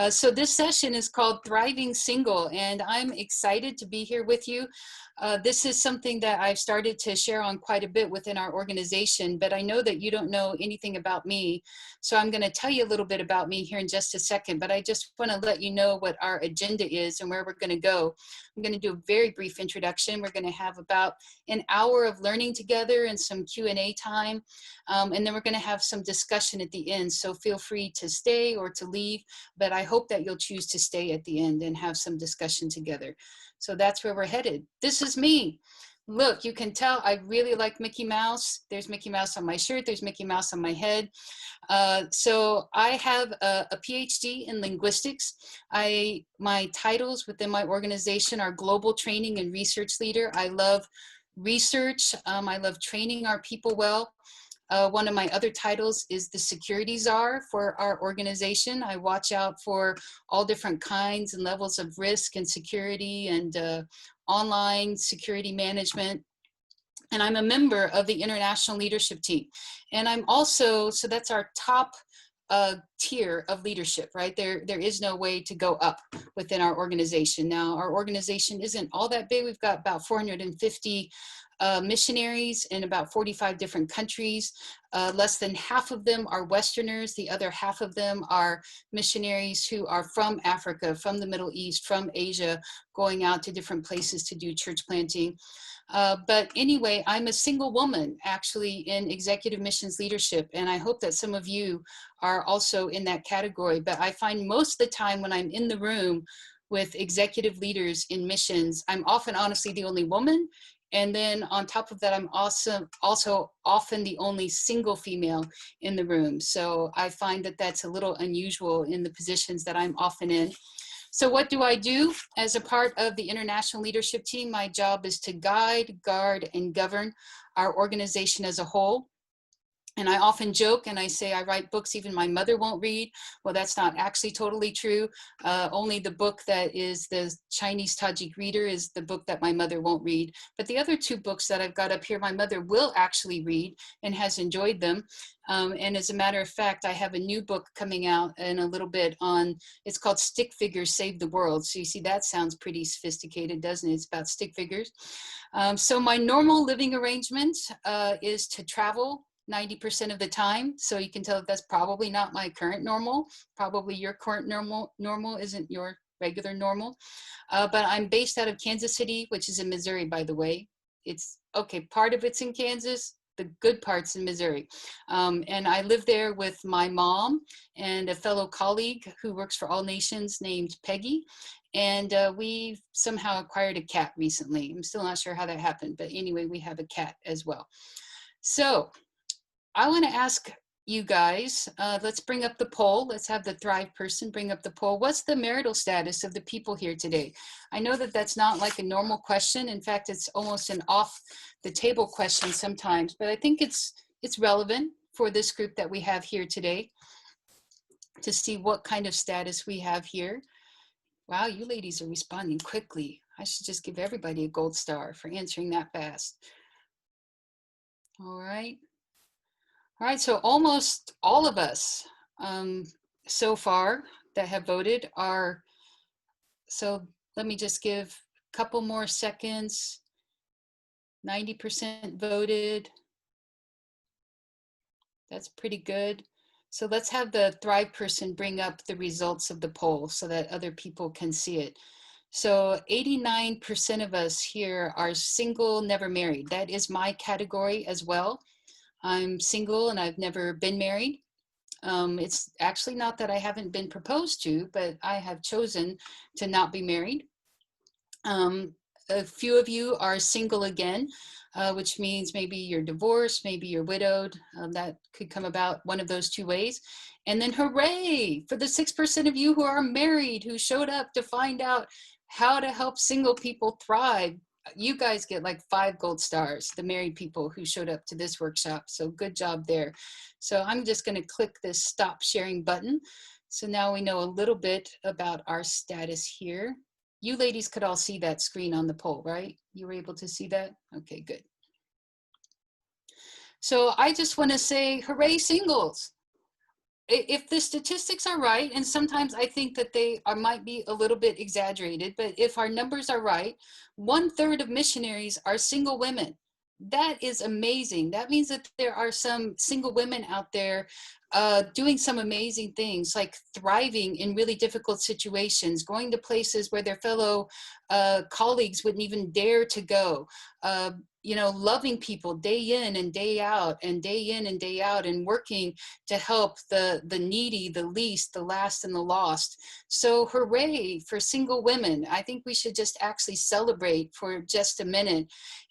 So this session is called Thriving Single, and I'm excited to be here with you. This is something that I've started to share on quite a bit within our organization, but I know that you don't know anything about me. So I'm going to tell you a little bit about me here in just a second, but I just want to let you know what our agenda is and where we're going to go. I'm going to do a very brief introduction. We're going to have about an hour of learning together and some Q&A time. And then we're going to have some discussion at the end. So feel free to stay or to leave, but I hope that you'll choose to stay at the end and have some discussion together. So that's where we're headed. This is me. Look, you can tell I really like Mickey Mouse. There's Mickey Mouse on my shirt. There's Mickey Mouse on my head. So I have a PhD in linguistics. My titles within my organization are Global Training and Research Leader. I love research. I love training our people well. One of my other titles is the Security Czar for our organization. I watch out for all different kinds and levels of risk and security and online security management. And I'm a member of the International Leadership Team. And I'm also, so that's our top tier of leadership, right? There is no way to go up within our organization. Now, our organization isn't all that big. We've got about 450 missionaries in about 45 different countries. Less than half of them are Westerners. The other half of them are missionaries who are from Africa, from the Middle East, from Asia, going out to different places to do church planting. But anyway, I'm a single woman actually in executive missions leadership, and I hope that some of you are also in that category. But I find most of the time when I'm in the room with executive leaders in missions, I'm often honestly the only woman. And then on top of that, I'm also often the only single female in the room. So I find that that's a little unusual in the positions that I'm often in. So what do I do as a part of the International Leadership Team? My job is to guide, guard, and govern our organization as a whole. And I often joke and I say I write books even my mother won't read. Well, that's not actually totally true. Only the book that is the Chinese Tajik Reader is the book that my mother won't read. But the other two books that I've got up here, my mother will actually read and has enjoyed them. And as a matter of fact, I have a new book coming out in a little bit on, it's called Stick Figures Save the World. So you see, that sounds pretty sophisticated, doesn't it? It's about stick figures. So my normal living arrangement is to travel 90% of the time. So you can tell that that's probably not my current normal. Probably your current normal isn't your regular normal. But I'm based out of Kansas City, which is in Missouri, by the way. It's okay, part of it's in Kansas, the good part's in Missouri. And I live there with my mom and a fellow colleague who works for All Nations named Peggy. And we somehow acquired a cat recently. I'm still not sure how that happened, but anyway, we have a cat as well. So I want to ask you guys, let's bring up the poll. Let's have the Thrive person bring up the poll. What's the marital status of the people here today? I know that that's not like a normal question. In fact, it's almost an off the table question sometimes, but I think it's relevant for this group that we have here today to see what kind of status we have here. Wow, you ladies are responding quickly. I should just give everybody a gold star for answering that fast. All right. All right, so almost all of us so far that have voted are, so let me just give a couple more seconds. 90% voted. That's pretty good. So let's have the Thrive person bring up the results of the poll so that other people can see it. So 89% of us here are single, never married. That is my category as well. I'm single and I've never been married. It's actually not that I haven't been proposed to, but I have chosen to not be married. A few of you are single again, which means maybe you're divorced, maybe you're widowed. That could come about one of those two ways. And then hooray for the 6% of you who are married, who showed up to find out how to help single people thrive. You guys get like 5 gold stars, the married people who showed up to this workshop. So good job there. So I'm just going to click this stop sharing button. So now we know a little bit about our status here. You ladies could all see that screen on the poll, right? You were able to see that? Okay, good. So I just want to say, hooray, singles. if the statistics are right, and sometimes I think that they are, might be a little bit exaggerated, but if our numbers are right, 1/3 of missionaries are single women. That is amazing. That means that there are some single women out there doing some amazing things, like thriving in really difficult situations, going to places where their fellow colleagues wouldn't even dare to go. Uh, loving people day in and day out, and day in and day out, and working to help the needy, the least, the last, and the lost. So hooray for single women. I think we should just actually celebrate for just a minute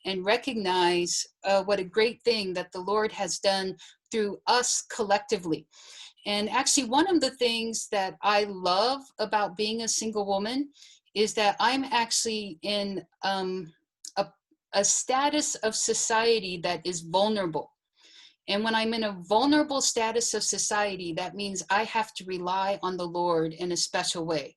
and recognize what a great thing that the Lord has done through us collectively. And actually, one of the things that I love about being a single woman is that I'm actually in a, a status of society that is vulnerable. And when I'm in a vulnerable status of society, that means I have to rely on the Lord in a special way.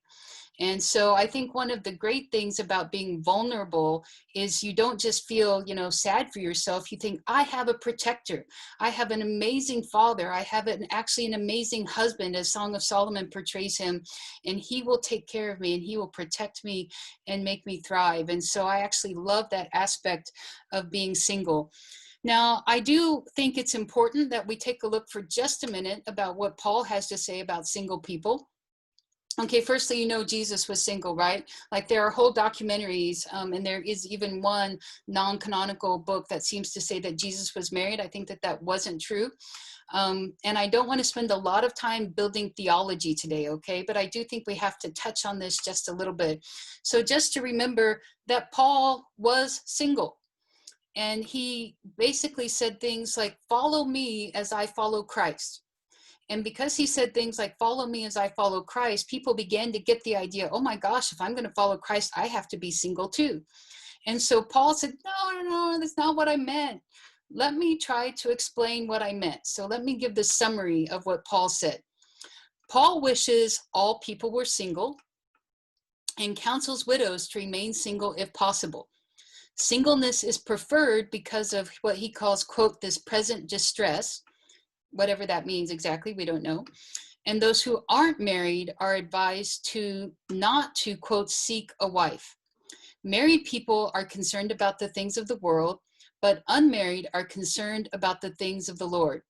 And so I think one of the great things about being vulnerable is you don't just feel, sad for yourself. You think, I have a protector. I have an amazing father. I have actually an amazing husband, as Song of Solomon portrays him, and he will take care of me, and he will protect me and make me thrive. And so I actually love that aspect of being single. Now, I do think it's important that we take a look for just a minute about what Paul has to say about single people. Okay, firstly, Jesus was single, right? Like there are whole documentaries, and there is even one non-canonical book that seems to say that Jesus was married. I think that that wasn't true. And I don't want to spend a lot of time building theology today, okay? But I do think we have to touch on this just a little bit. So just to remember that Paul was single. And he basically said things like, follow me as I follow Christ. And because he said things like, follow me as I follow Christ, people began to get the idea, oh my gosh, if I'm going to follow Christ, I have to be single too. And so Paul said, no, that's not what I meant. Let me try to explain what I meant. So let me give the summary of what Paul said. Paul wishes all people were single and counsels widows to remain single if possible. Singleness is preferred because of what he calls, quote, this present distress, whatever that means exactly, we don't know. And those who aren't married are advised to not to, quote, seek a wife. Married people are concerned about the things of the world, but unmarried are concerned about the things of the Lord.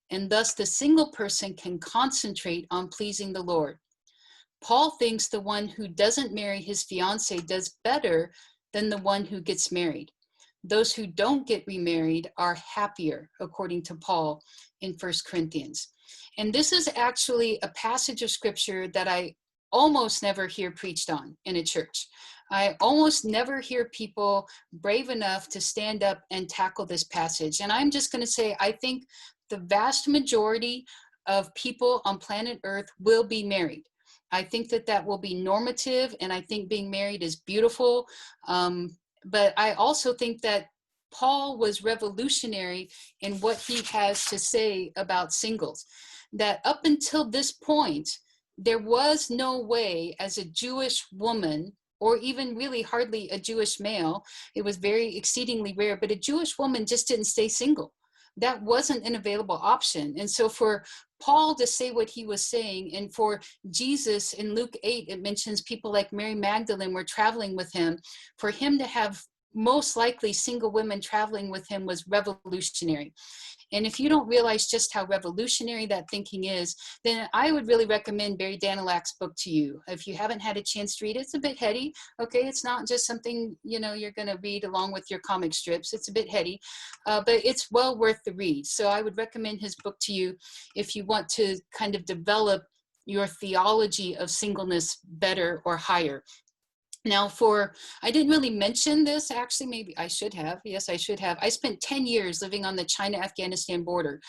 And thus the single person can concentrate on pleasing the Lord. Paul thinks the one who doesn't marry his fiancée does better than the one who gets married. Those who don't get remarried are happier, according to Paul in 1 Corinthians. And this is actually a passage of scripture that I almost never hear preached on in a church. I almost never hear people brave enough to stand up and tackle this passage. And I'm just going to say, I think the vast majority of people on planet Earth will be married. I think that that will be normative, and I think being married is beautiful. But I also think that Paul was revolutionary in what he has to say about singles. That up until this point, there was no way as a Jewish woman, or even really hardly a Jewish male, it was very exceedingly rare, but a Jewish woman just didn't stay single. That wasn't an available option. And so for Paul to say what he was saying, and for Jesus in Luke 8, it mentions people like Mary Magdalene were traveling with him. For him to have most likely single women traveling with him was revolutionary. And if you don't realize just how revolutionary that thinking is, then I would really recommend Barry Danilak's book to you. If you haven't had a chance to read it, it's a bit heady. Okay, it's not just something, you're going to read along with your comic strips. It's a bit heady, but it's well worth the read. So I would recommend his book to you if you want to kind of develop your theology of singleness better or higher. Now I didn't really mention this, actually, maybe I should have. Yes, I should have. I spent 10 years living on the China-Afghanistan border,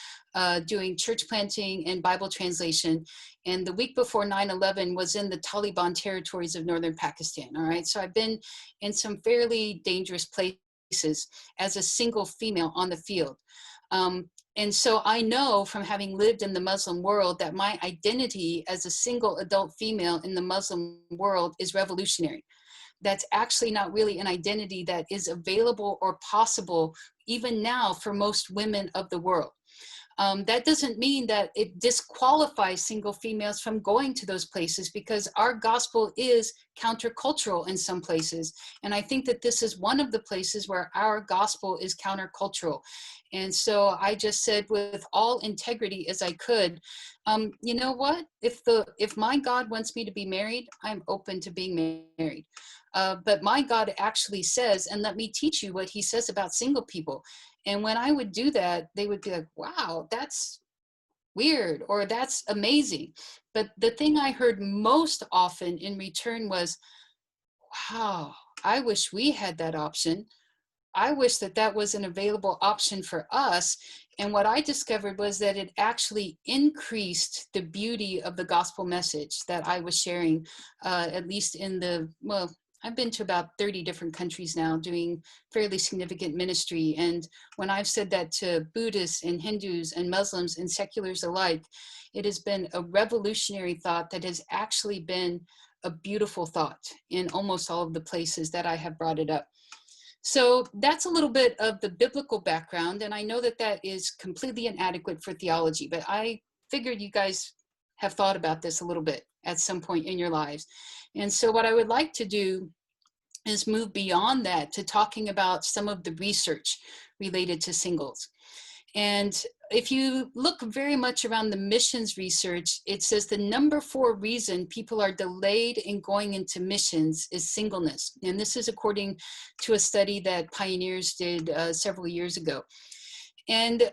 doing church planting and Bible translation. And the week before 9/11 was in the Taliban territories of northern Pakistan, all right? So I've been in some fairly dangerous places as a single female on the field. And so I know from having lived in the Muslim world that my identity as a single adult female in the Muslim world is revolutionary. That's actually not really an identity that is available or possible even now for most women of the world. That doesn't mean that it disqualifies single females from going to those places, because our gospel is countercultural in some places. And I think that this is one of the places where our gospel is countercultural. And so I just said with all integrity as I could, you know what? If my God wants me to be married, I'm open to being married. But my God actually says, and let me teach you what he says about single people. And when I would do that, they would be like, wow, that's weird, or that's amazing. But the thing I heard most often in return was, wow, I wish we had that option. I wish that that was an available option for us. And what I discovered was that it actually increased the beauty of the gospel message that I was sharing, at least in well, I've been to about 30 different countries now doing fairly significant ministry. And when I've said that to Buddhists and Hindus and Muslims and seculars alike, it has been a revolutionary thought that has actually been a beautiful thought in almost all of the places that I have brought it up. So that's a little bit of the biblical background. And I know that that is completely inadequate for theology, but I figured you guys have thought about this a little bit at some point in your lives. And so what I would like to do is move beyond that to talking about some of the research related to singles. And if you look very much around the missions research, it says the number 4 reason people are delayed in going into missions is singleness. And this is according to a study that Pioneers did several years ago. And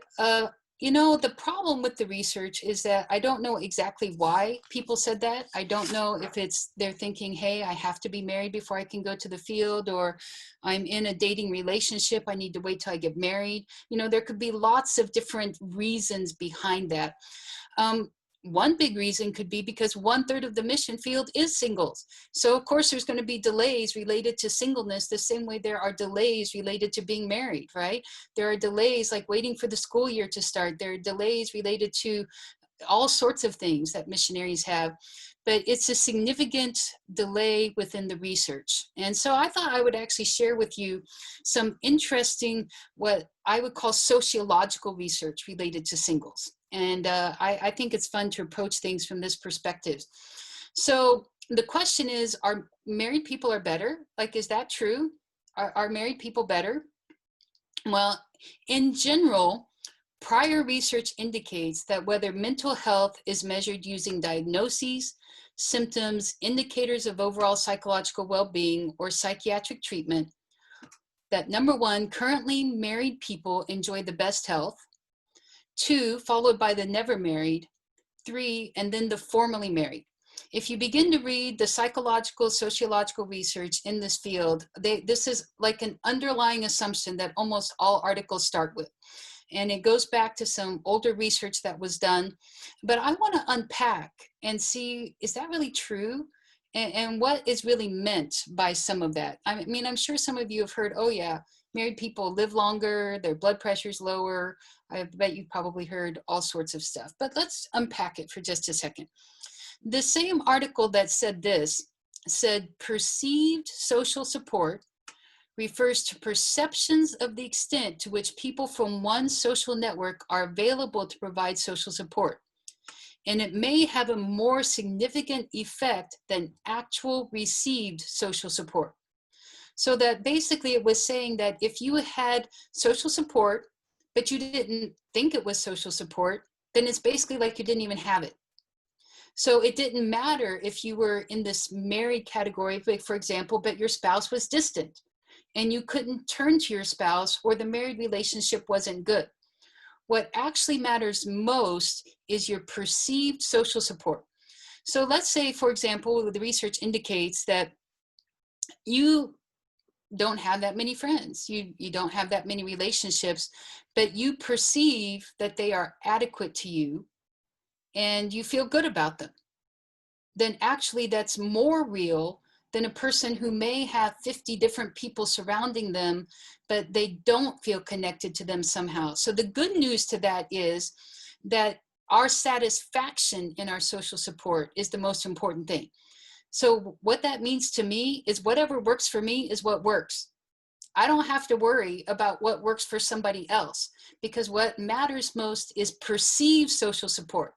you know, the problem with the research is that I don't know exactly why people said that. I don't know if it's they're thinking, hey, I have to be married before I can go to the field, or I'm in a dating relationship, I need to wait till I get married. You know, there could be lots of different reasons behind that. One big reason could be because 1/3 of the mission field is singles. So of course there's going to be delays related to singleness the same way there are delays related to being married, right? There are delays like waiting for the school year to start. There are delays related to all sorts of things that missionaries have, but it's a significant delay within the research. And so I thought I would actually share with you some interesting, what I would call sociological research related to singles. And I think it's fun to approach things from this perspective. So the question is, are married people are better? Like, is that true? Are married people better? Well, in general, prior research indicates that whether mental health is measured using diagnoses, symptoms, indicators of overall psychological well-being, or psychiatric treatment, that number 1, currently married people enjoy the best health. 2, followed by the never married. 3, and then the formerly married. If you begin to read the psychological, sociological research in this field, this is like an underlying assumption that almost all articles start with. And it goes back to some older research that was done. But I want to unpack and see, is that really true? And what is really meant by some of that? I mean, I'm sure some of you have heard, oh yeah, married people live longer, their blood pressure's lower. I bet you've probably heard all sorts of stuff, but let's unpack it for just a second. The same article that said this said perceived social support refers to perceptions of the extent to which people from one social network are available to provide social support. And it may have a more significant effect than actual received social support. So that basically it was saying that if you had social support, but you didn't think it was social support, then it's basically like you didn't even have it. So it didn't matter if you were in this married category, like for example, but your spouse was distant and you couldn't turn to your spouse, or the married relationship wasn't good. What actually matters most is your perceived social support. So let's say, for example, the research indicates that you don't have that many friends, you don't have that many relationships, but you perceive that they are adequate to you and you feel good about them. Then actually that's more real than a person who may have 50 different people surrounding them, but they don't feel connected to them somehow. So the good news to that is that our satisfaction in our social support is the most important thing. So what that means to me is whatever works for me is what works. I don't have to worry about what works for somebody else, because what matters most is perceived social support.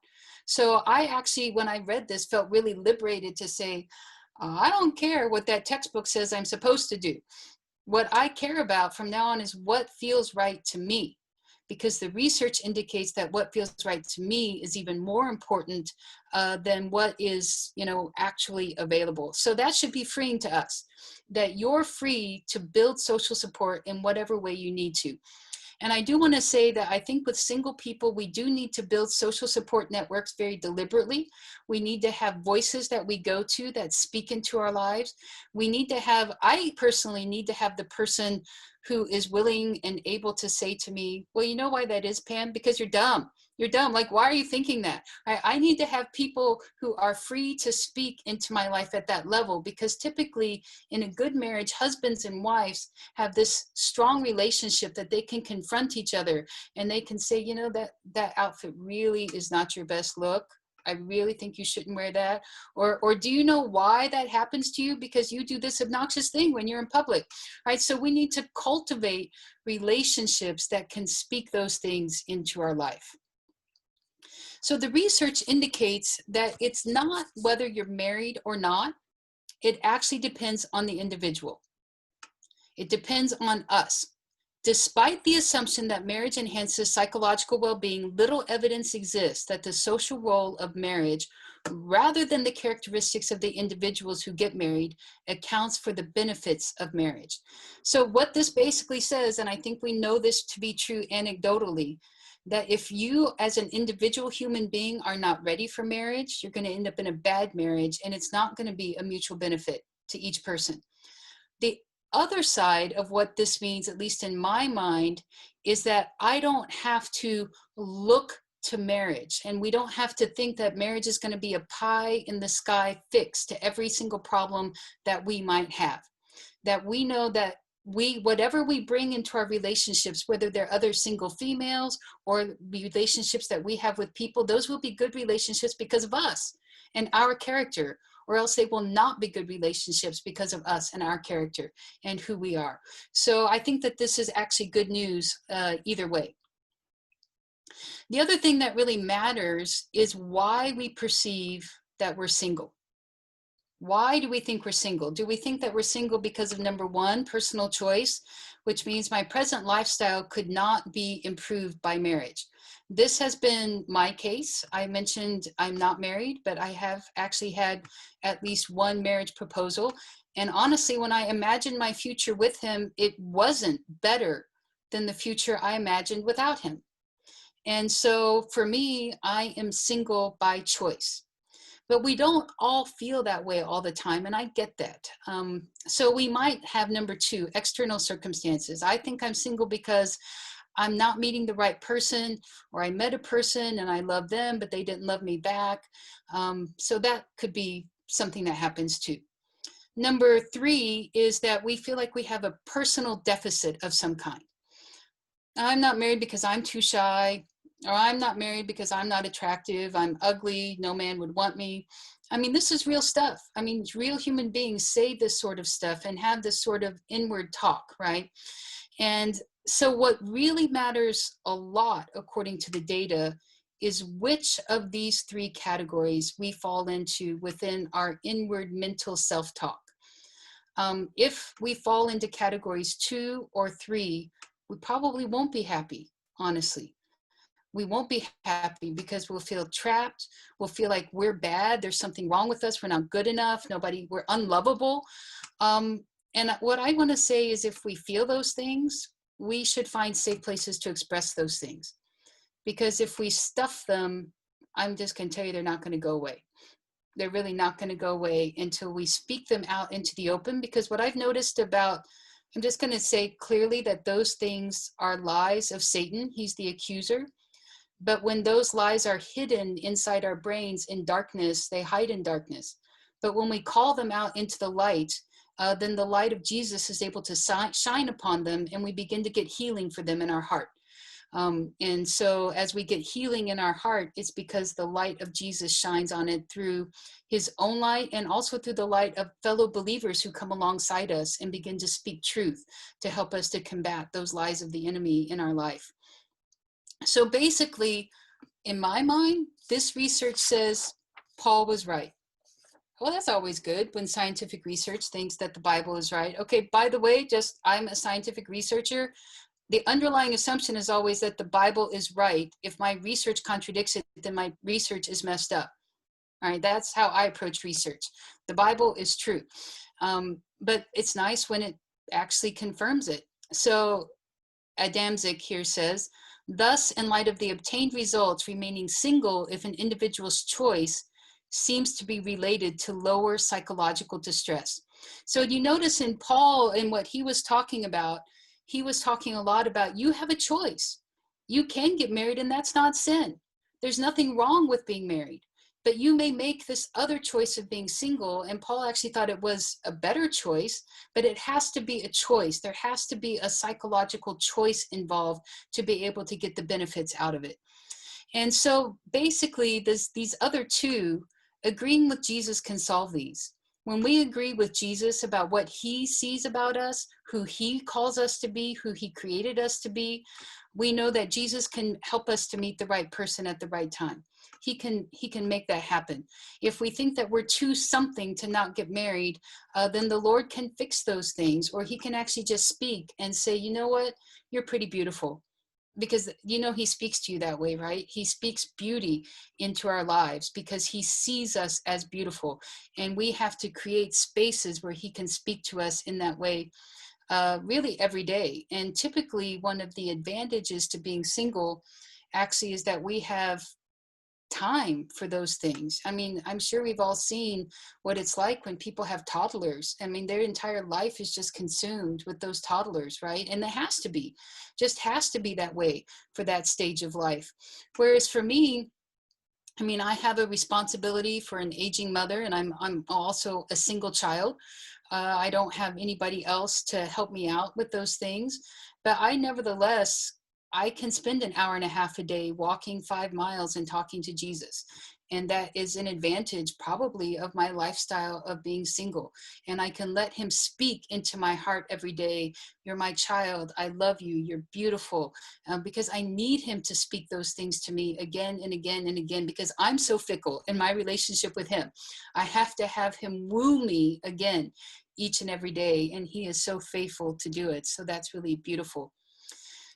So I actually, when I read this, felt really liberated to say, I don't care what that textbook says I'm supposed to do. What I care about from now on is what feels right to me, because the research indicates that what feels right to me is even more important than what is, actually available. So that should be freeing to us, that you're free to build social support in whatever way you need to. And I do want to say that I think with single people, we do need to build social support networks very deliberately. We need to have voices that we go to that speak into our lives. We need to have, I personally need to have the person who is willing and able to say to me, well, you know why that is, Pam? Because you're dumb. You're dumb. Like, why are you thinking that? I need to have people who are free to speak into my life at that level, because typically in a good marriage, husbands and wives have this strong relationship that they can confront each other and they can say, that outfit really is not your best look. I really think you shouldn't wear that. Or do you know why that happens to you? Because you do this obnoxious thing when you're in public, right? So we need to cultivate relationships that can speak those things into our life. So the research indicates that it's not whether you're married or not. It actually depends on the individual. It depends on us. Despite the assumption that marriage enhances psychological well-being, little evidence exists that the social role of marriage, rather than the characteristics of the individuals who get married, accounts for the benefits of marriage. So what this basically says, and I think we know this to be true anecdotally, that if you as an individual human being are not ready for marriage, you're going to end up in a bad marriage, and it's not going to be a mutual benefit to each person. The other side of what this means, at least in my mind, is that I don't have to look to marriage, and we don't have to think that marriage is going to be a pie in the sky fix to every single problem that we might have. That we know that whatever we bring into our relationships, whether they're other single females or relationships that we have with people, those will be good relationships because of us and our character, or else they will not be good relationships because of us and our character and who we are. So I think that this is actually good news either way. The other thing that really matters is why we perceive that we're single. Why do we think we're single? Do we think that we're single because of, number one, personal choice, which means my present lifestyle could not be improved by marriage? This has been my case. I mentioned I'm not married, but I have actually had at least one marriage proposal. And honestly, when I imagined my future with him, it wasn't better than the future I imagined without him. And so for me, I am single by choice. But we don't all feel that way all the time, and I get that. So we might have, number two, external circumstances. I think I'm single because I'm not meeting the right person, or I met a person and I love them, but they didn't love me back. So that could be something that happens too. Number three is that we feel like we have a personal deficit of some kind. I'm not married because I'm too shy, or I'm not married because I'm not attractive, I'm ugly, no man would want me. I mean, this is real stuff. I mean, real human beings say this sort of stuff and have this sort of inward talk, right? And so what really matters a lot, according to the data, is which of these three categories we fall into within our inward mental self-talk. If we fall into categories 2 or 3, we probably won't be happy, honestly. We won't be happy because we'll feel trapped. We'll feel like we're bad. There's something wrong with us. We're not good enough. We're unlovable. And what I want to say is, if we feel those things, we should find safe places to express those things. Because if we stuff them, I'm just going to tell you, they're not going to go away. They're really not going to go away until we speak them out into the open. Because what I've noticed I'm just going to say clearly that those things are lies of Satan. He's the accuser. But when those lies are hidden inside our brains in darkness, they hide in darkness. But when we call them out into the light, then the light of Jesus is able to shine upon them, and we begin to get healing for them in our heart. And so as we get healing in our heart, it's because the light of Jesus shines on it through his own light, and also through the light of fellow believers who come alongside us and begin to speak truth to help us to combat those lies of the enemy in our life. So basically, in my mind, this research says Paul was right. Well, that's always good when scientific research thinks that the Bible is right. Okay, by the way, just I'm a scientific researcher. The underlying assumption is always that the Bible is right. If my research contradicts it, then my research is messed up. All right, that's how I approach research. The Bible is true. But it's nice when it actually confirms it. So Adamczyk here says, thus, in light of the obtained results, remaining single if an individual's choice seems to be related to lower psychological distress. So you notice in Paul and what he was talking about, he was talking a lot about you have a choice. You can get married and that's not sin. There's nothing wrong with being married. But you may make this other choice of being single, and Paul actually thought it was a better choice, but it has to be a choice. There has to be a psychological choice involved to be able to get the benefits out of it. And so basically, these other two, agreeing with Jesus can solve these. When we agree with Jesus about what he sees about us, who he calls us to be, who he created us to be, we know that Jesus can help us to meet the right person at the right time. He can make that happen. If we think that we're too something to not get married, then the Lord can fix those things, or he can actually just speak and say, you know what, you're pretty beautiful. Because he speaks to you that way, right? He speaks beauty into our lives because he sees us as beautiful, and we have to create spaces where he can speak to us in that way, really every day. And typically one of the advantages to being single actually is that we have time for those things. I mean, I'm sure we've all seen what it's like when people have toddlers. I mean, their entire life is just consumed with those toddlers, right? And it has to be, just has to be that way for that stage of life. Whereas for me, I mean, I have a responsibility for an aging mother, and I'm also a single child. I don't have anybody else to help me out with those things, but nevertheless, I can spend an hour and a half a day walking 5 miles and talking to Jesus. And that is an advantage probably of my lifestyle of being single. And I can let him speak into my heart every day. You're my child. I love you. You're beautiful. Because I need him to speak those things to me again and again and again, because I'm so fickle in my relationship with him. I have to have him woo me again each and every day. And he is so faithful to do it. So that's really beautiful.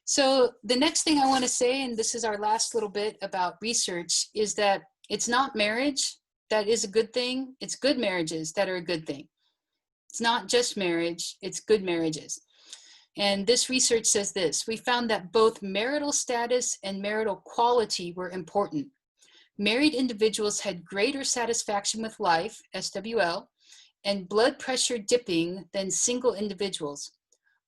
So the next thing I want to say, and this is our last little bit about research, is that it's not marriage that is a good thing. It's good marriages that are a good thing. It's not just marriage, it's good marriages. And this research says this: we found that both marital status and marital quality were important. Married individuals had greater satisfaction with life, SWL, and blood pressure dipping than single individuals.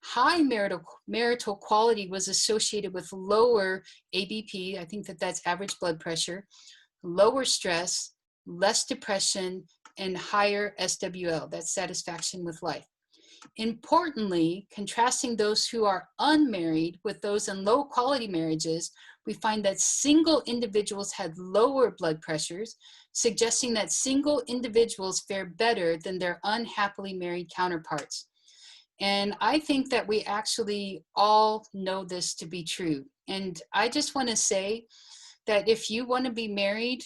High marital quality was associated with lower ABP, I think that's average blood pressure, lower stress, less depression, and higher SWL, that's satisfaction with life. Importantly, contrasting those who are unmarried with those in low quality marriages, we find that single individuals had lower blood pressures, suggesting that single individuals fare better than their unhappily married counterparts. And I think that we actually all know this to be true. And I just want to say that if you want to be married,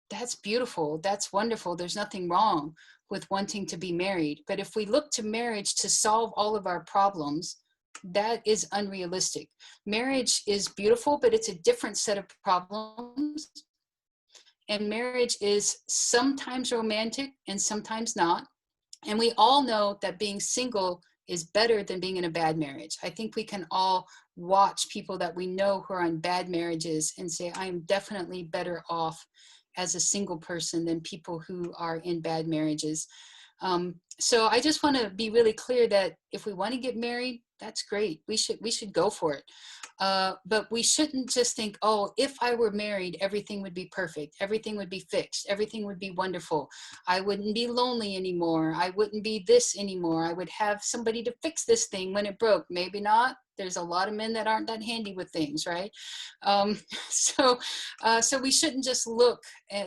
that's beautiful. That's wonderful. There's nothing wrong with wanting to be married. But if we look to marriage to solve all of our problems, that is unrealistic. Marriage is beautiful, but it's a different set of problems. And marriage is sometimes romantic and sometimes not. And we all know that being single is better than being in a bad marriage. I think we can all watch people that we know who are in bad marriages and say, I am definitely better off as a single person than people who are in bad marriages. So I just want to be really clear that if we want to get married, That's great. We should go for it. But we shouldn't just think, oh, if I were married, everything would be perfect. Everything would be fixed. Everything would be wonderful. I wouldn't be lonely anymore. I wouldn't be this anymore. I would have somebody to fix this thing when it broke. Maybe not. There's a lot of men that aren't that handy with things, right? Um, so we shouldn't just look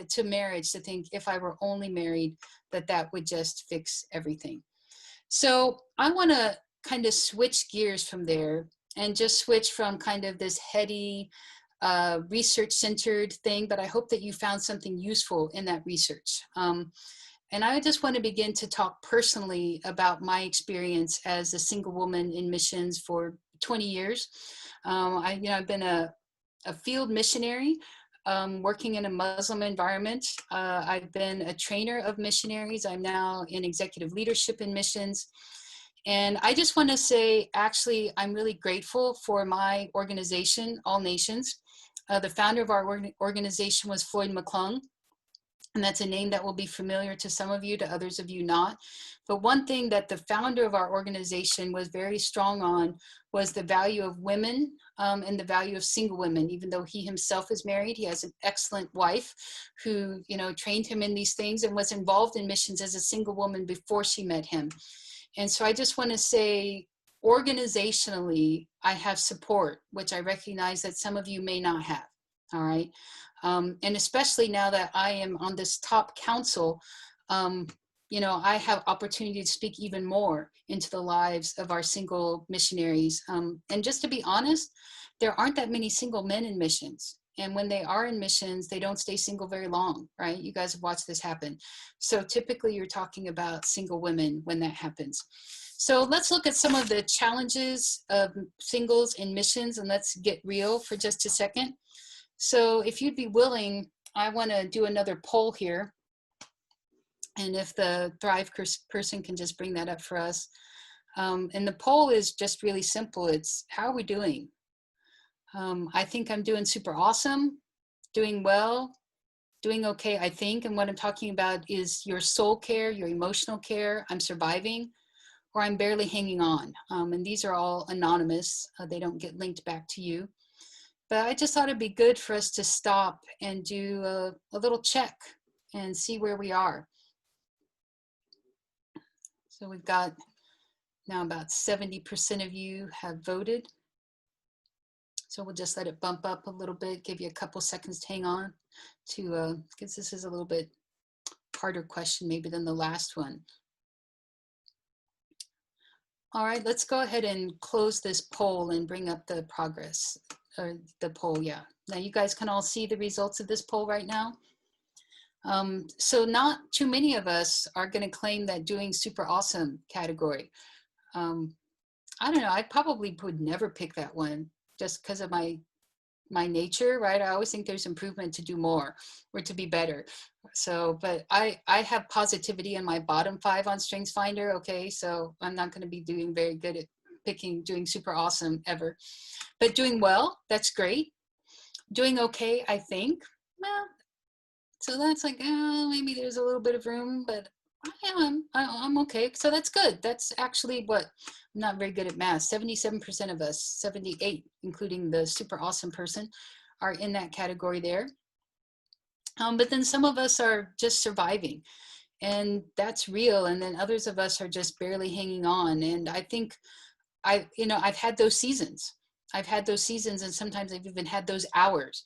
to marriage to think, if I were only married, that would just fix everything. So I want to kind of switch gears from there and just switch from kind of this heady, research-centered thing, but I hope that you found something useful in that research. And I just want to begin to talk personally about my experience as a single woman in missions for 20 years. I've been a field missionary, working in a Muslim environment. I've been a trainer of missionaries. I'm now in executive leadership in missions. And I just want to say, actually, I'm really grateful for my organization, All Nations. The founder of our organization was Floyd McClung. And that's a name that will be familiar to some of you, to others of you not. But one thing that the founder of our organization was very strong on was the value of women, and the value of single women. Even though he himself is married, he has an excellent wife who, trained him in these things and was involved in missions as a single woman before she met him. And so I just want to say, organizationally, I have support, which I recognize that some of you may not have. All right. And especially now that I am on this top council, I have opportunity to speak even more into the lives of our single missionaries. And just to be honest, there aren't that many single men in missions. And when they are in missions, they don't stay single very long, right? You guys have watched this happen. So typically you're talking about single women when that happens. So let's look at some of the challenges of singles in missions, and let's get real for just a second. So if you'd be willing, I want to do another poll here. And if the Thrive person can just bring that up for us. And the poll is just really simple. It's, how are we doing? I think I'm doing super awesome, doing well, doing okay, I think. And what I'm talking about is your soul care, your emotional care. I'm surviving, or I'm barely hanging on. And these are all anonymous. They don't get linked back to you. But I just thought it'd be good for us to stop and do a little check and see where we are. So we've got now about 70% of you have voted. So we'll just let it bump up a little bit, give you a couple seconds to hang on to, because this is a little bit harder question maybe than the last one. All right, let's go ahead and close this poll and bring up the progress, or the poll, yeah. Now you guys can all see the results of this poll right now. So not too many of us are going to claim that doing super awesome category. I don't know, I probably would never pick that one just because of my nature, right? I always think there's improvement to do more or to be better. So, but I have positivity in my bottom 5 on Strengths Finder. Okay, so I'm not going to be doing very good at doing super awesome ever, but doing well, that's great. Doing okay, I think. Well, so that's like, maybe there's a little bit of room, but I'm okay. So that's good. That's actually what, I'm not very good at math. 77% of us, 78, including the super awesome person, are in that category there. But then some of us are just surviving, and that's real. And then others of us are just barely hanging on. And I think I've had those seasons. I've had those seasons, and sometimes I've even had those hours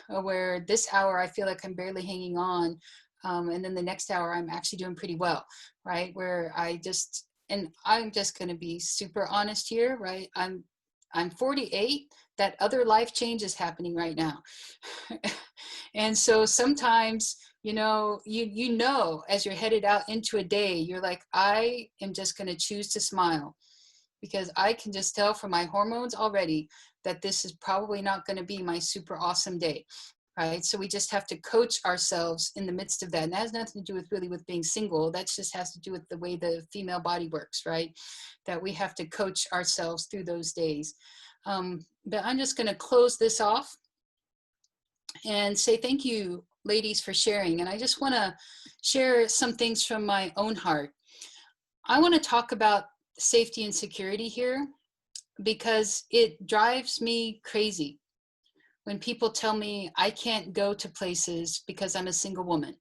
where this hour I feel like I'm barely hanging on. And then the next hour I'm actually doing pretty well, right? Where and I'm just going to be super honest here, right? I'm 48. That other life change is happening right now. And so sometimes, as you're headed out into a day, you're like, I am just going to choose to smile, because I can just tell from my hormones already that this is probably not going to be my super awesome day. Right. So we just have to coach ourselves in the midst of that. And that has nothing to do with being single. That just has to do with the way the female body works, right? That we have to coach ourselves through those days. But I'm just going to close this off and say thank you, ladies, for sharing. And I just want to share some things from my own heart. I want to talk about safety and security here. because it drives me crazy when people tell me I can't go to places because I'm a single woman.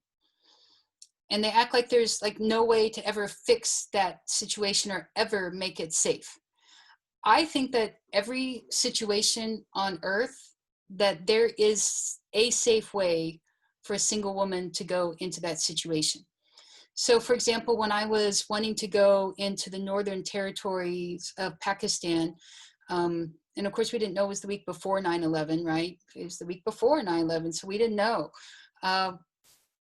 And they act like there's like no way to ever fix that situation or ever make it safe. I think that every situation on earth, that there is a safe way for a single woman to go into that situation. So for example, when I was wanting to go into the northern territories of Pakistan, and of course we didn't know it was the week before 9/11, right? It was the week before 9/11, so we didn't know. Uh,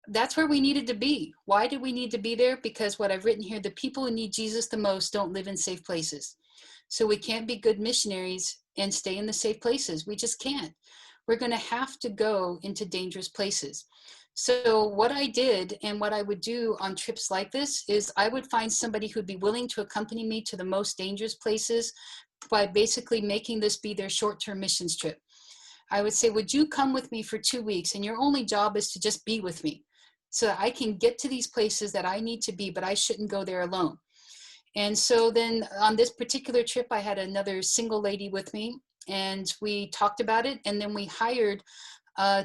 that's where we needed to be. Why did we need to be there? Because what I've written here, the people who need Jesus the most don't live in safe places. So we can't be good missionaries and stay in the safe places. We just can't. We're going to have to go into dangerous places. So what I did and what I would do on trips like this is I would find somebody who'd be willing to accompany me to the most dangerous places by basically making this be their short-term missions trip. I would say, would you come with me for 2 weeks? And your only job is to just be with me so that I can get to these places that I need to be, but I shouldn't go there alone. And so then on this particular trip, I had another single lady with me, and we talked about it. And then we hired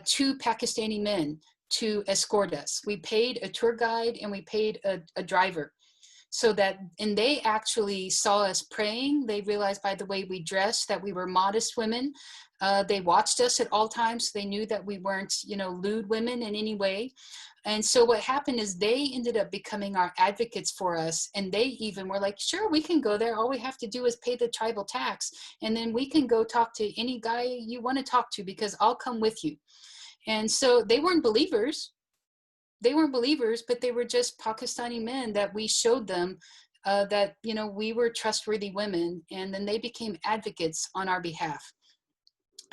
2 Pakistani men to escort us. We paid a tour guide and we paid a driver. So that, and they actually saw us praying. They realized by the way we dressed that we were modest women. They watched us at all times. So they knew that we weren't, lewd women in any way. And so what happened is they ended up becoming our advocates for us. And they even were like, sure, we can go there. All we have to do is pay the tribal tax. And then we can go talk to any guy you want to talk to because I'll come with you. And so they weren't believers. But they were just Pakistani men that we showed them that, we were trustworthy women. And then they became advocates on our behalf.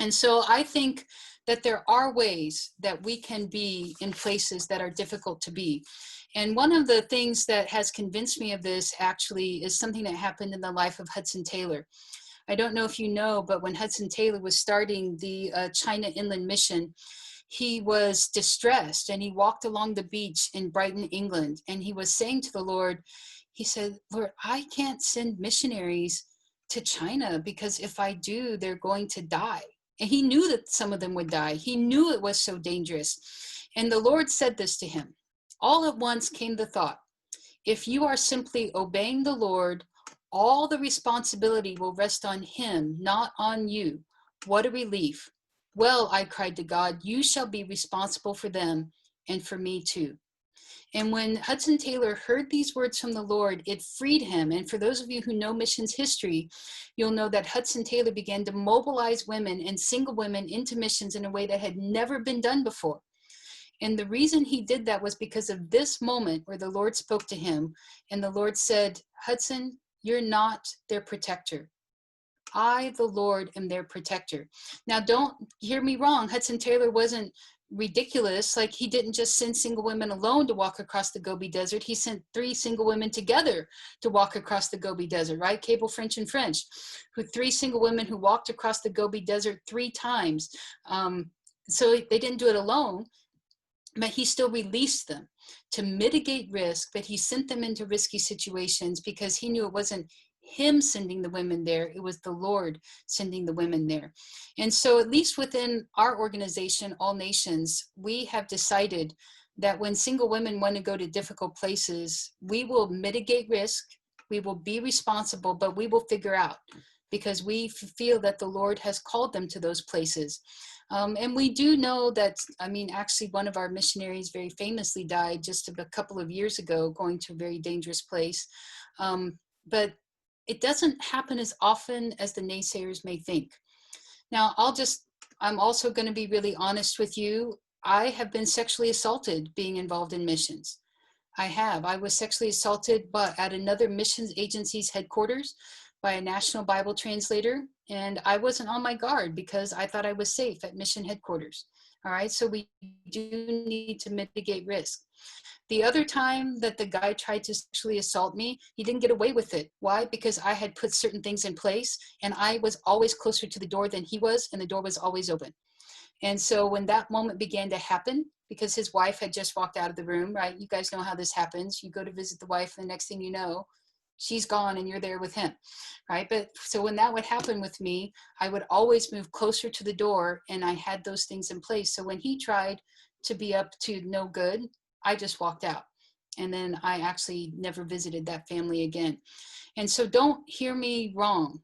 And so I think that there are ways that we can be in places that are difficult to be. And one of the things that has convinced me of this actually is something that happened in the life of Hudson Taylor. I don't know if you know, but when Hudson Taylor was starting the China Inland Mission, he was distressed and he walked along the beach in Brighton, England, and he was saying to the Lord, he said, Lord, I can't send missionaries to China because if I do, they're going to die. And he knew that some of them would die. He knew it was so dangerous. And the Lord said this to him. All at once came the thought, if you are simply obeying the Lord, all the responsibility will rest on him, not on you. What a relief. Well, I cried to God, you shall be responsible for them and for me too. And when Hudson Taylor heard these words from the Lord, it freed him. And for those of you who know missions history, you'll know that Hudson Taylor began to mobilize women and single women into missions in a way that had never been done before. And the reason he did that was because of this moment where the Lord spoke to him. And the Lord said, Hudson, you're not their protector. I, the Lord, am their protector. Now, don't hear me wrong. Hudson Taylor wasn't ridiculous. Like, he didn't just send single women alone to walk across the Gobi Desert. He sent 3 single women together to walk across the Gobi Desert, right? Cable, French, and French, who 3 single women who walked across the Gobi Desert 3 times. So they didn't do it alone, but he still released them to mitigate risk, but he sent them into risky situations because he knew it wasn't him sending the women there, it was the Lord sending the women there. And so at least within our organization, All Nations, we have decided that when single women want to go to difficult places, we will mitigate risk, we will be responsible, but we will figure out because we feel that the Lord has called them to those places. And we do know that, actually one of our missionaries very famously died just a couple of years ago, going to a very dangerous place. But it doesn't happen as often as the naysayers may think. Now, I'm also going to be really honest with you. I have been sexually assaulted being involved in missions. I was sexually assaulted at another missions agency's headquarters by a national Bible translator. And I wasn't on my guard because I thought I was safe at mission headquarters. All right, so we do need to mitigate risk. The other time that the guy tried to sexually assault me, he didn't get away with it. Why? Because I had put certain things in place and I was always closer to the door than he was, and the door was always open. And so when that moment began to happen, because his wife had just walked out of the room, right? You guys know how this happens. You go to visit the wife, and the next thing you know, she's gone and you're there with him, right? But so when that would happen with me, I would always move closer to the door, and I had those things in place. So when he tried to be up to no good, I just walked out. And then I actually never visited that family again. And so don't hear me wrong.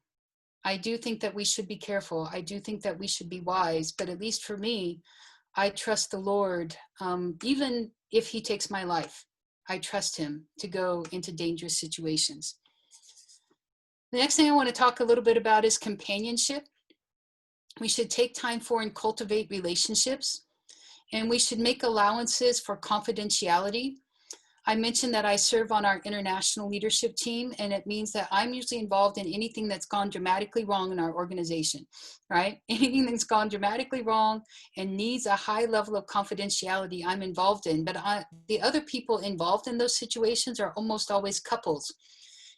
I do think that we should be careful. I do think that we should be wise, but at least for me, I trust the Lord. Even if he takes my life, I trust him to go into dangerous situations. The next thing I want to talk a little bit about is companionship. We should take time for and cultivate relationships, and we should make allowances for confidentiality. I mentioned that I serve on our international leadership team, and it means that I'm usually involved in anything that's gone dramatically wrong in our organization, right? Anything that's gone dramatically wrong and needs a high level of confidentiality, I'm involved in. But the other people involved in those situations are almost always couples.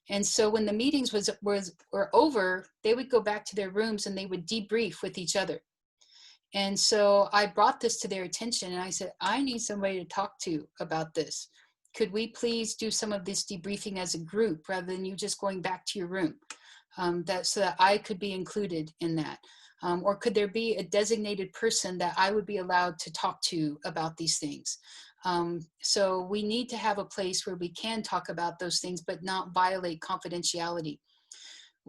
And so when the meetings were over, they would go back to their rooms and they would debrief with each other. And so I brought this to their attention, and I said, I need somebody to talk to about this. Could we please do some of this debriefing as a group rather than you just going back to your room? So that I could be included in that. Or could there be a designated person that I would be allowed to talk to about these things? So we need to have a place where we can talk about those things, but not violate confidentiality.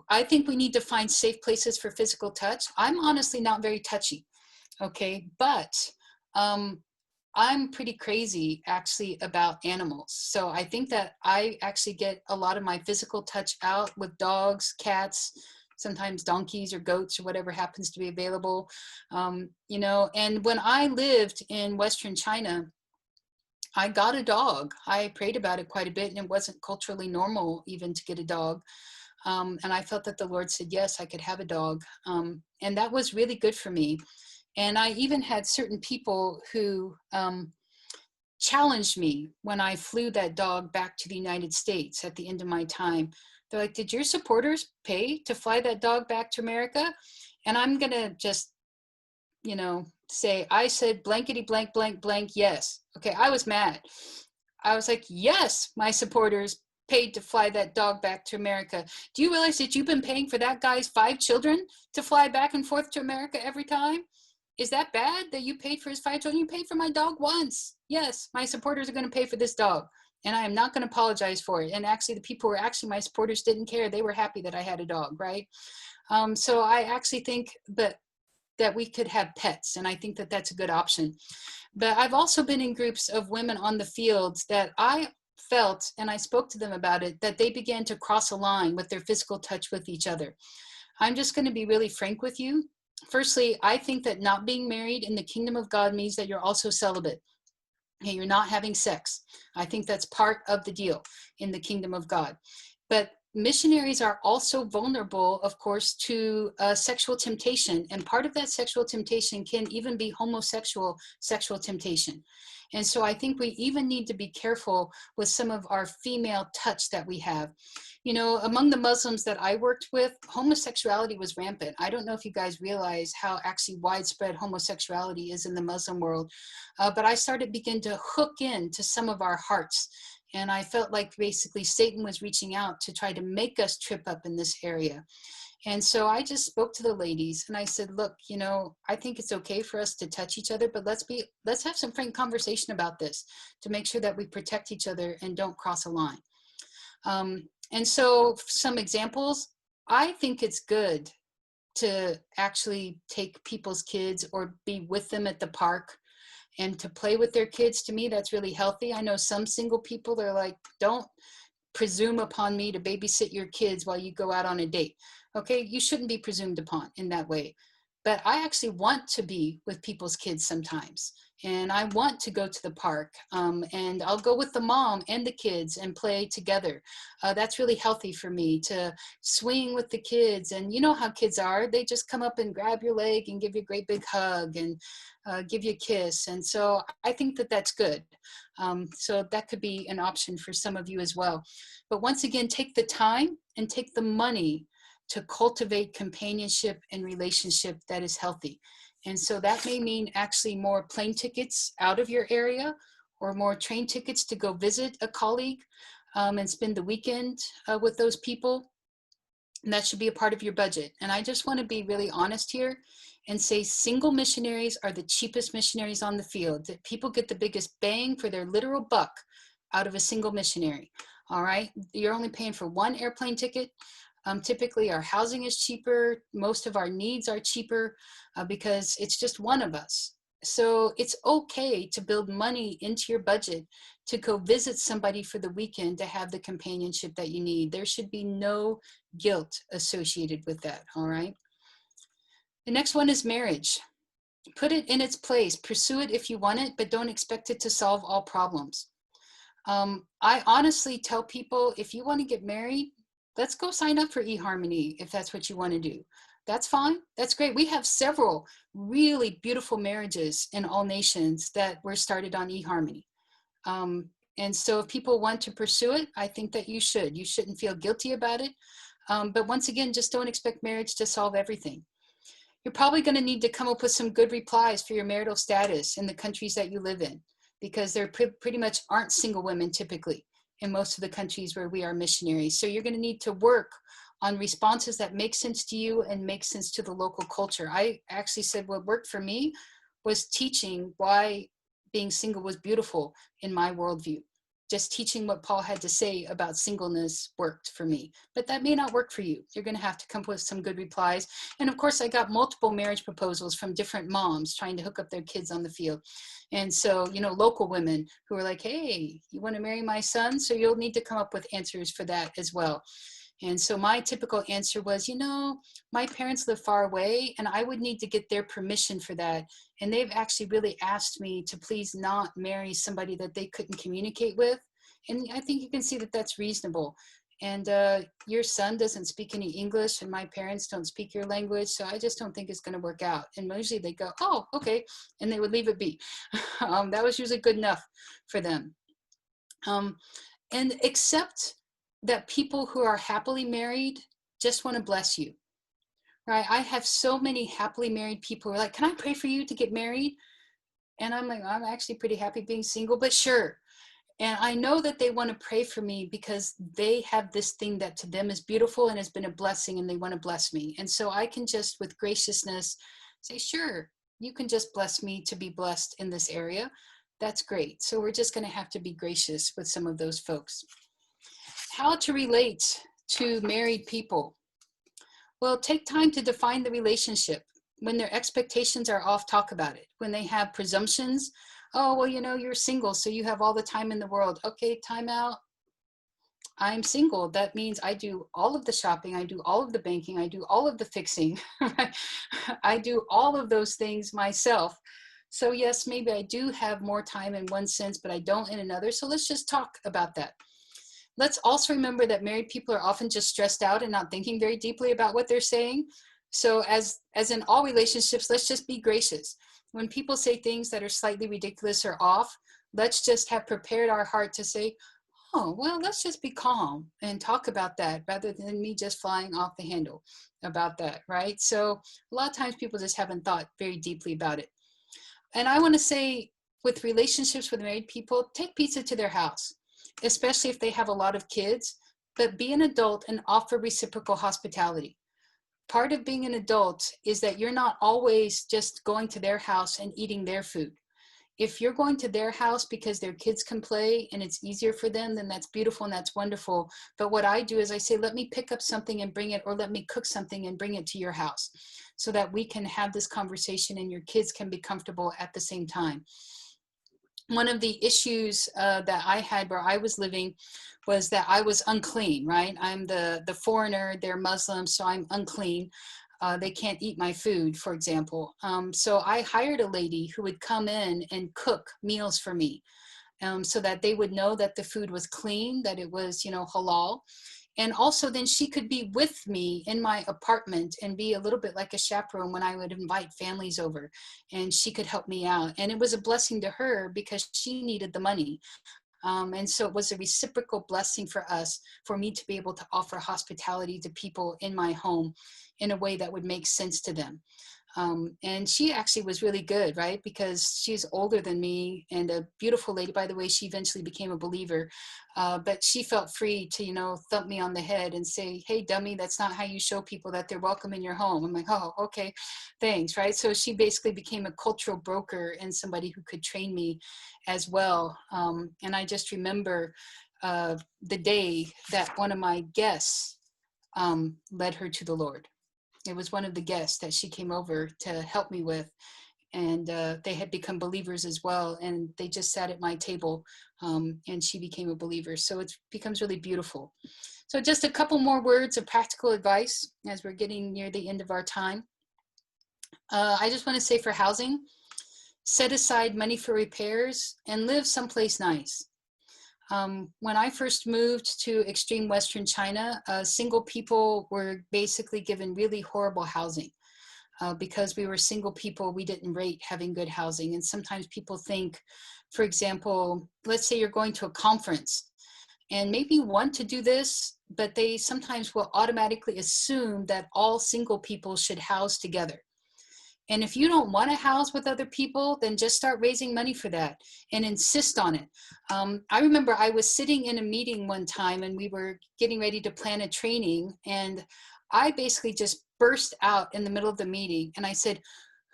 I think we need to find safe places for physical touch. I'm honestly not very touchy, okay? But I'm pretty crazy actually about animals. So I think that I actually get a lot of my physical touch out with dogs, cats, sometimes donkeys or goats or whatever happens to be available. And when I lived in Western China, I got a dog. I prayed about it quite a bit, and it wasn't culturally normal even to get a dog. And I felt that the Lord said, yes, I could have a dog. And that was really good for me. And I even had certain people who challenged me when I flew that dog back to the United States at the end of my time. They're like, did your supporters pay to fly that dog back to America? And I'm going to just, say, I said blankety blank, blank, blank, yes. Okay, I was mad. I was like, yes, my supporters paid to fly that dog back to America. Do you realize that you've been paying for that guy's 5 children to fly back and forth to America every time? Is that bad that you paid for his 5 children? You paid for my dog once. Yes, my supporters are going to pay for this dog, and I am not going to apologize for it. And actually, the people who were actually my supporters didn't care. They were happy that I had a dog, right? So I actually think that we could have pets, and I think that that's a good option. But I've also been in groups of women on the field that I felt, and I spoke to them about it, that they began to cross a line with their physical touch with each other. I'm just going to be really frank with you. Firstly, I think that not being married in the kingdom of God means that you're also celibate. Okay, you're not having sex. I think that's part of the deal in the kingdom of God. But missionaries are also vulnerable, of course, to sexual temptation. And part of that sexual temptation can even be homosexual sexual temptation. And so I think we even need to be careful with some of our female touch that we have. Among the Muslims that I worked with, homosexuality was rampant. I don't know if you guys realize how actually widespread homosexuality is in the Muslim world, but I started begin to hook into some of our hearts. And I felt like basically Satan was reaching out to try to make us trip up in this area. And so I just spoke to the ladies and I said, look, I think it's okay for us to touch each other, but let's have some frank conversation about this to make sure that we protect each other and don't cross a line. And so some examples, I think it's good to actually take people's kids or be with them at the park and to play with their kids. To me, that's really healthy. I know some single people, they're like, don't presume upon me to babysit your kids while you go out on a date. Okay, you shouldn't be presumed upon in that way. But I actually want to be with people's kids sometimes. And I want to go to the park, and I'll go with the mom and the kids and play together. That's really healthy for me to swing with the kids. And you know how kids are. They just come up and grab your leg and give you a great big hug and give you a kiss. And so I think that that's good. So that could be an option for some of you as well. But once again, take the time and take the money to cultivate companionship and relationship that is healthy. And so that may mean actually more plane tickets out of your area or more train tickets to go visit a colleague. and spend the weekend with those people. And that should be a part of your budget. And I just want to be really honest here and say single missionaries are the cheapest missionaries on the field. That people get the biggest bang for their literal buck out of a single missionary. All right. You're only paying for one airplane ticket. Typically, our housing is cheaper. Most of our needs are cheaper because it's just one of us. So it's okay to build money into your budget to go visit somebody for the weekend to have the companionship that you need. There should be no guilt associated with that, all right? The next one is marriage. Put it in its place. Pursue it if you want it, but don't expect it to solve all problems. I honestly tell people, if you want to get married, let's go sign up for eHarmony if that's what you want to do. That's fine. That's great. We have several really beautiful marriages in all nations that were started on eHarmony. And so if people want to pursue it, I think that you should. You shouldn't feel guilty about it. But once again, just don't expect marriage to solve everything. You're probably going to need to come up with some good replies for your marital status in the countries that you live in, because there pretty much aren't single women typically in most of the countries where we are missionaries. So you're going to need to work on responses that make sense to you and make sense to the local culture. I actually said what worked for me was teaching why being single was beautiful in my worldview. Just teaching what Paul had to say about singleness worked for me, but that may not work for you. You're going to have to come up with some good replies. And of course, I got multiple marriage proposals from different moms trying to hook up their kids on the field. And so, local women who are like, hey, you want to marry my son? So you'll need to come up with answers for that as well. And so my typical answer was, my parents live far away and I would need to get their permission for that. And they've actually really asked me to please not marry somebody that they couldn't communicate with. And I think you can see that that's reasonable. And your son doesn't speak any English and my parents don't speak your language. So I just don't think it's going to work out. And usually they go, oh, okay. And they would leave it be. That was usually good enough for them. And accept that people who are happily married just want to bless you, right? I have so many happily married people who are like, can I pray for you to get married? And I'm like, I'm actually pretty happy being single, but sure. And I know that they want to pray for me because they have this thing that to them is beautiful and has been a blessing and they want to bless me. And so I can just with graciousness say, sure, you can just bless me to be blessed in this area. That's great. So we're just going to have to be gracious with some of those folks. How to relate to married people. Well, take time to define the relationship. When their expectations are off, talk about it. When they have presumptions, oh, well, you're single, so you have all the time in the world. Okay, time out. I'm single. That means I do all of the shopping. I do all of the banking. I do all of the fixing. I do all of those things myself. So yes, maybe I do have more time in one sense, but I don't in another. So let's just talk about that. Let's also remember that married people are often just stressed out and not thinking very deeply about what they're saying. So as in all relationships, let's just be gracious. When people say things that are slightly ridiculous or off, let's just have prepared our heart to say, oh, well, let's just be calm and talk about that rather than me just flying off the handle about that, right? So a lot of times people just haven't thought very deeply about it. And I want to say with relationships with married people, take pizza to their house, especially if they have a lot of kids, but be an adult and offer reciprocal hospitality. Part of being an adult is that you're not always just going to their house and eating their food. If you're going to their house because their kids can play and it's easier for them, then that's beautiful and that's wonderful. But what I do is I say, let me pick up something and bring it, or let me cook something and bring it to your house so that we can have this conversation and your kids can be comfortable at the same time. One of the issues that I had where I was living was that I was unclean, right? I'm the foreigner, they're Muslim, so I'm unclean. They can't eat my food, for example. So I hired a lady who would come in and cook meals for me so that they would know that the food was clean, that it was, halal. And also then she could be with me in my apartment and be a little bit like a chaperone when I would invite families over, and she could help me out. And it was a blessing to her because she needed the money. And so it was a reciprocal blessing for us, for me to be able to offer hospitality to people in my home in a way that would make sense to them. And she actually was really good, right? Because she's older than me and a beautiful lady. By the way, she eventually became a believer. But she felt free to, thump me on the head and say, hey, dummy, that's not how you show people that they're welcome in your home. I'm like, oh, okay, thanks, right? So she basically became a cultural broker and somebody who could train me as well. And I just remember the day that one of my guests led her to the Lord. It was one of the guests that she came over to help me with, and they had become believers as well, and they just sat at my table, and she became a believer. So it becomes really beautiful. So just a couple more words of practical advice as we're getting near the end of our time. I just want to say, for housing, set aside money for repairs and live someplace nice. When I first moved to extreme Western China, single people were basically given really horrible housing. Because we were single people, we didn't rate having good housing. And sometimes people think, for example, let's say you're going to a conference and maybe want to do this, but they sometimes will automatically assume that all single people should house together. And if you don't want to house with other people, then just start raising money for that and insist on it. I remember I was sitting in a meeting one time and we were getting ready to plan a training, and I basically just burst out in the middle of the meeting and I said,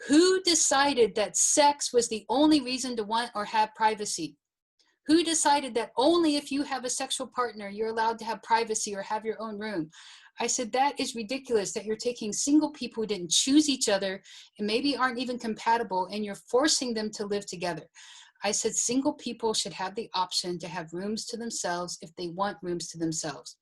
who decided that sex was the only reason to want or have privacy? Who decided that only if you have a sexual partner, you're allowed to have privacy or have your own room? I said, that is ridiculous that you're taking single people who didn't choose each other and maybe aren't even compatible, and you're forcing them to live together. I said, single people should have the option to have rooms to themselves if they want rooms to themselves.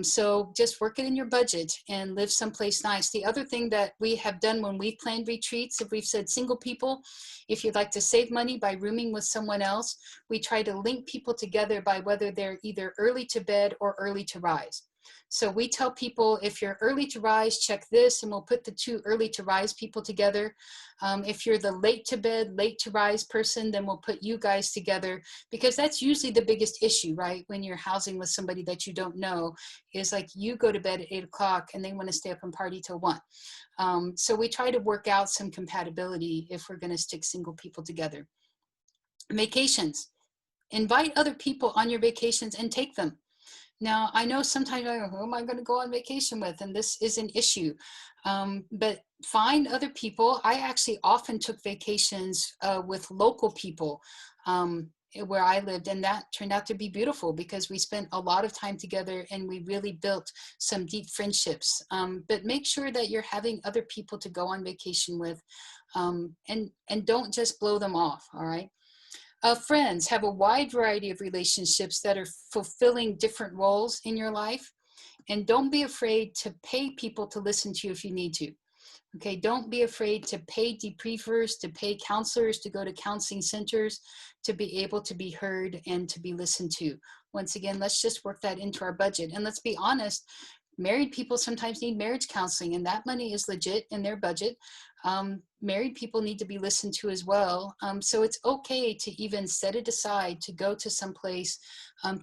So just work it in your budget and live someplace nice. The other thing that we have done when we've planned retreats, if we've said single people, if you'd like to save money by rooming with someone else, we try to link people together by whether they're either early to bed or early to rise. So we tell people, if you're early to rise, check this, and we'll put the two early to rise people together. If you're the late to bed, late to rise person, then we'll put you guys together, because that's usually the biggest issue, right? When you're housing with somebody that you don't know, is like you go to bed at 8 o'clock and they want to stay up and party till 1. So we try to work out some compatibility if we're going to stick single people together. Vacations. Invite other people on your vacations and take them. Now, I know sometimes, who am I going to go on vacation with? And this is an issue. But find other people. I actually often took vacations with local people where I lived, and that turned out to be beautiful because we spent a lot of time together and we really built some deep friendships. But make sure that you're having other people to go on vacation with, and don't just blow them off, all right? Friends, have a wide variety of relationships that are fulfilling different roles in your life. And don't be afraid to pay people to listen to you if you need to. Okay, don't be afraid to pay debriefers, to pay counselors, to go to counseling centers, to be able to be heard and to be listened to. Once again, let's just work that into our budget. And let's be honest, married people sometimes need marriage counseling, and that money is legit in their budget. Married people need to be listened to as well. So it's okay to even set it aside to go to some place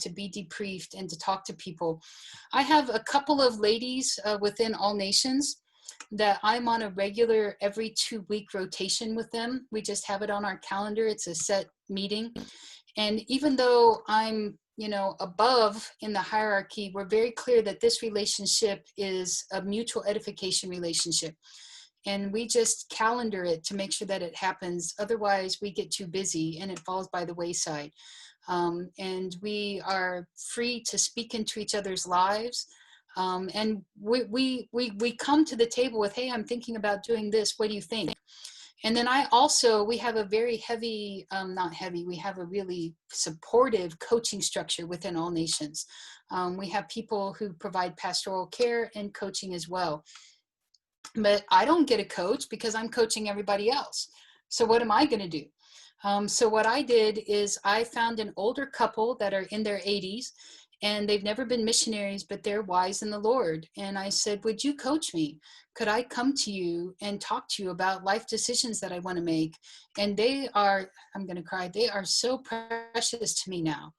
to be debriefed and to talk to people. I have a couple of ladies within All Nations that I'm on a regular every 2-week rotation with them. We just have it on our calendar. It's a set meeting. And even though I'm, above in the hierarchy, we're very clear that this relationship is a mutual edification relationship. And we just calendar it to make sure that it happens. Otherwise, we get too busy and it falls by the wayside. And we are free to speak into each other's lives. And we come to the table with, hey, I'm thinking about doing this. What do you think? And then we have a very heavy, not heavy, we have a really supportive coaching structure within All Nations. We have people who provide pastoral care and coaching as well. But I don't get a coach because I'm coaching everybody else. So what am I going to do? So what I did is I found an older couple that are in their 80s, and they've never been missionaries, but they're wise in the Lord. And I said, would you coach me? Could I come to you and talk to you about life decisions that I want to make? And they are, I'm going to cry, they are so precious to me now.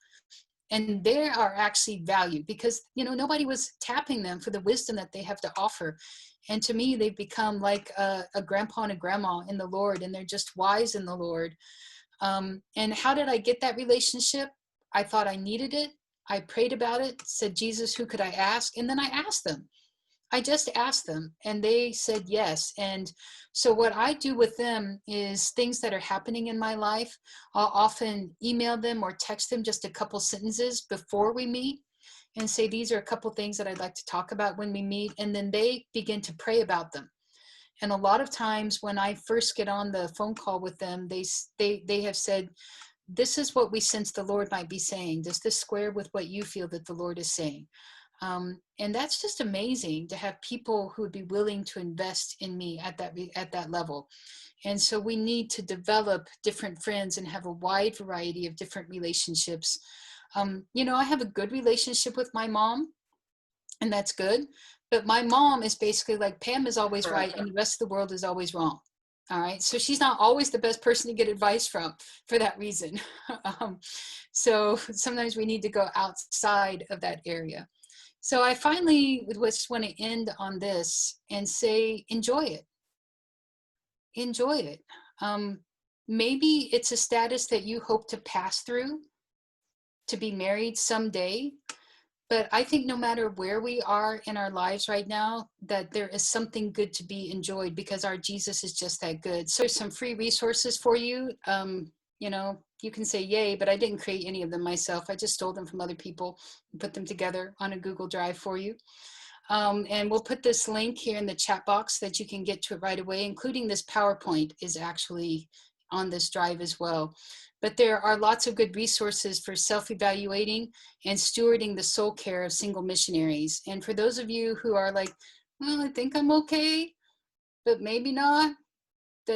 And they are actually valued because, you know, nobody was tapping them for the wisdom that they have to offer. And to me, they've become like a grandpa and a grandma in the Lord, and they're just wise in the Lord. And how did I get that relationship? I thought I needed it. I prayed about it, said, Jesus, who could I ask? And then I asked them. I just asked them and they said yes. And so what I do with them is things that are happening in my life. I'll often email them or text them just a couple sentences before we meet and say, these are a couple things that I'd like to talk about when we meet. And then they begin to pray about them. And a lot of times when I first get on the phone call with them, they have said, this is what we sense the Lord might be saying. Does this square with what you feel that the Lord is saying? And that's just amazing to have people who would be willing to invest in me at that level. And so we need to develop different friends and have a wide variety of different relationships. You know, I have a good relationship with my mom, and that's good. But my mom is basically like, Pam is always right, and the rest of the world is always wrong. All right. So she's not always the best person to get advice from for that reason. So sometimes we need to go outside of that area. So I finally just want to end on this and say, enjoy it. Enjoy it. Maybe it's a status that you hope to pass through, to be married someday. But I think no matter where we are in our lives right now, that there is something good to be enjoyed because our Jesus is just that good. So there's some free resources for you. You know, you can say yay, but I didn't create any of them myself. I just stole them from other people and put them together on a Google Drive for you. And we'll put this link here in the chat box that you can get to it right away, including this PowerPoint is actually on this drive as well. But there are lots of good resources for self-evaluating and stewarding the soul care of single missionaries. And for those of you who are like, well, I think I'm okay, but maybe not,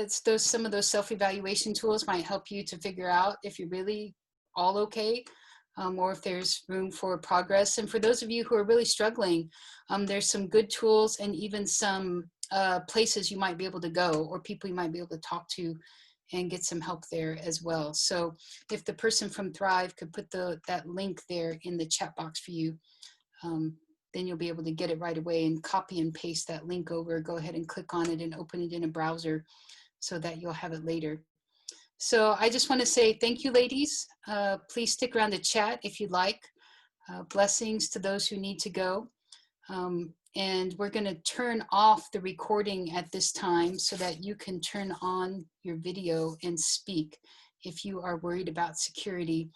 some of those self-evaluation tools might help you to figure out if you're really all okay, or if there's room for progress. And for those of you who are really struggling, there's some good tools and even some places you might be able to go or people you might be able to talk to and get some help there as well. So if the person from Thrive could put that link there in the chat box for you, then you'll be able to get it right away and copy and paste that link over. Go ahead and click on it and open it in a browser so that you'll have it later. So I just want to say thank you, ladies. Please stick around to chat if you'd like. Blessings to those who need to go. And we're going to turn off the recording at this time so that you can turn on your video and speak if you are worried about security.